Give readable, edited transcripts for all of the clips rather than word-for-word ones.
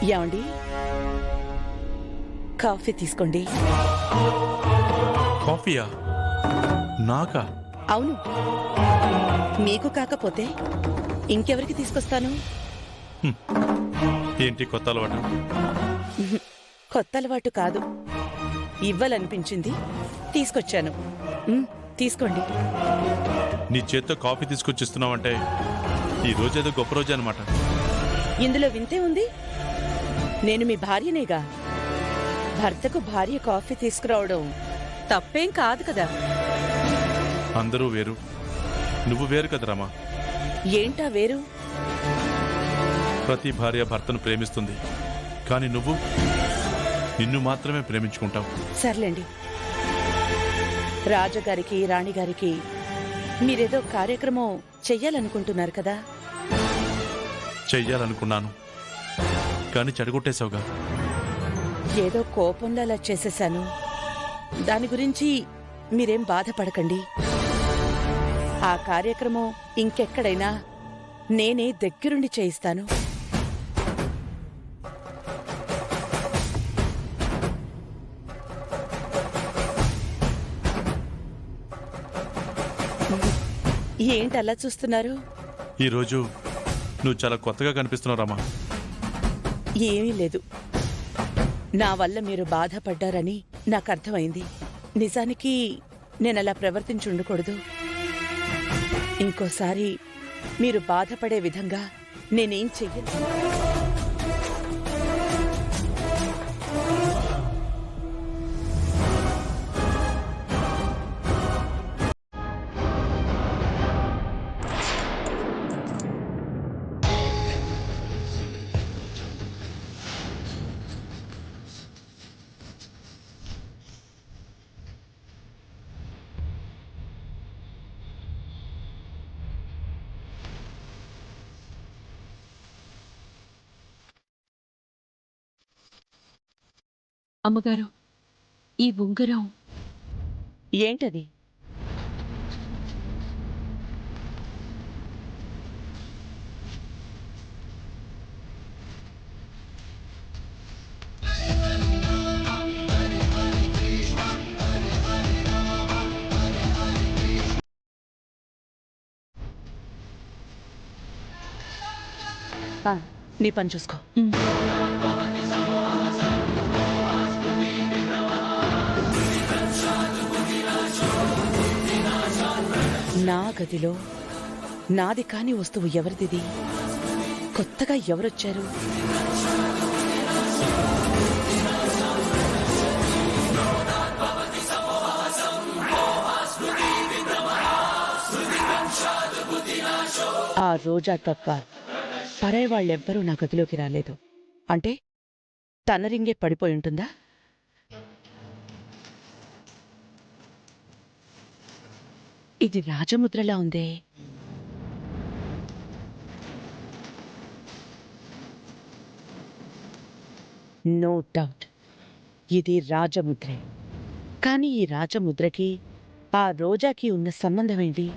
ఏమండి, కాఫీ తీసుకోండి. కాఫీయా? నాకా? అవును, మీకు కాకపోతే ఇంకెవరికి తీసుకొస్తాను? ఏంటి కొత్త అలవాటు? కొత్త అలవాటు కాదు, ఇవ్వాలనిపించింది తీసుకొచ్చాను. తీసుకోండి. నీ చేత్తో కాఫీ తీసుకొచ్చిస్తున్నావంటే ఈ రోజేదో గొప్ప రోజు అనమాట. ఇందులో వింతే ఉంది. నేను మీ భార్యనేగా. భర్తకు భార్య కాఫీ తీసుకురావడం తప్పేం కాదు కదా. అందరూ వేరు, నువ్వు వేరు కదా రమా. ఏంటా వేరు? ప్రతి భార్య భర్తను ప్రేమిస్తుంది, కానీ నువ్వు నిన్ను మాత్రమే ప్రేమించుకుంటావు. సర్లేండి, రాజుగారికి రాణిగారికి మీరేదో కార్యక్రమం చెయ్యాలనుకుంటున్నారు కదా. చెయ్యాలనుకున్నాను, కానీ చెడగొట్టేశావుగా. ఏదో కోపంలో అలా చేసేశాను. దాని గురించి మీరేం బాధపడకండి. ఆ కార్యక్రమం ఇంకెక్కడైనా నేనే దగ్గరుండి చేయిస్తాను. ఏంటలా చూస్తున్నారు? ఈరోజు నువ్వు చాలా కొత్తగా కనిపిస్తున్నావు రమా. ఏమీ లేదు, నా వల్ల మీరు బాధపడ్డారని నాకు అర్థమైంది. నిజానికి నేనలా ప్రవర్తించి ఉండకూడదు. ఇంకోసారి మీరు బాధపడే విధంగా నేనేం చెయ్యను. అమ్మగారు, ఈ ఉంగరం. ఏంటది? నీ పని చూసుకో. నా గదిలో నాది కాని వస్తువు ఎవరిదిది? కొత్తగా ఎవరొచ్చారు? ఆ రోజా తప్ప పరాయి వాళ్ళెవ్వరూ నా గదిలోకి రాలేదు. అంటే తన రింగే పడిపోయి ఉంటుందా? ఇది రాజముద్రలా ఉందే. నో డౌట్ ఇది రాజముద్రే. కానీ ఈ రాజముద్రకి ఆ రోజాకి ఉన్న సంబంధం ఏంటి?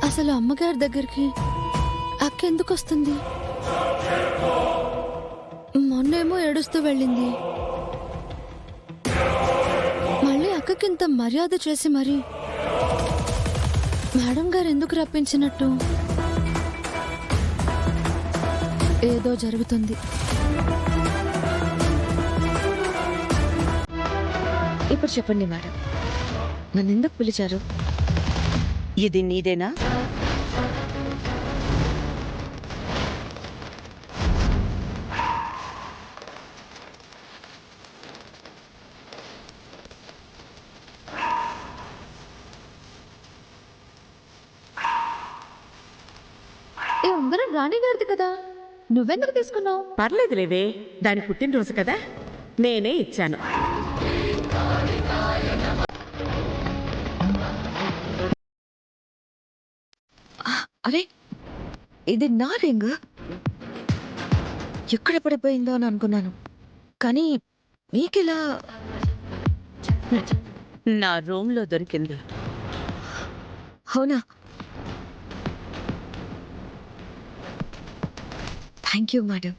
అసలు అమ్మగారి దగ్గరికి అక్క ఎందుకు వస్తుంది? మొన్నేమో ఏడుస్తూ వెళ్ళింది. మళ్ళీ అక్కకింత మర్యాద చేసి మరి మేడం గారు ఎందుకు రప్పించినట్టు? ఏదో జరుగుతుంది. ఇప్పుడు చెప్పండి మేడం, నన్ను ఎందుకు పిలిచారు? ఇది నీదేనా? ఏ ఉంగరం రాణి గారిది కదా, నువ్వెందుకు తీసుకున్నావు? పర్లేదులేవే, దాని పుట్టినరోజు కదా, నేనే ఇచ్చాను. అరే, ఇది నా రింగ్. ఎక్కడ పడిపోయిందో అని అనుకున్నాను, కానీ మీకెలా? నా రూమ్లో దొరికింది. అవునా? Thank you madam.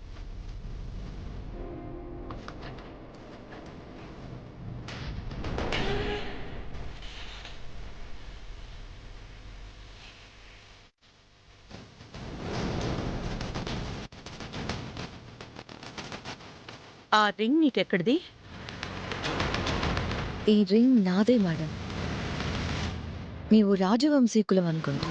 ఆ రింగ్ నీకెక్కడిది? ఈ రింగ్ నాదే మేడం. నీవు రాజవంశీకులం అనుకుంటా.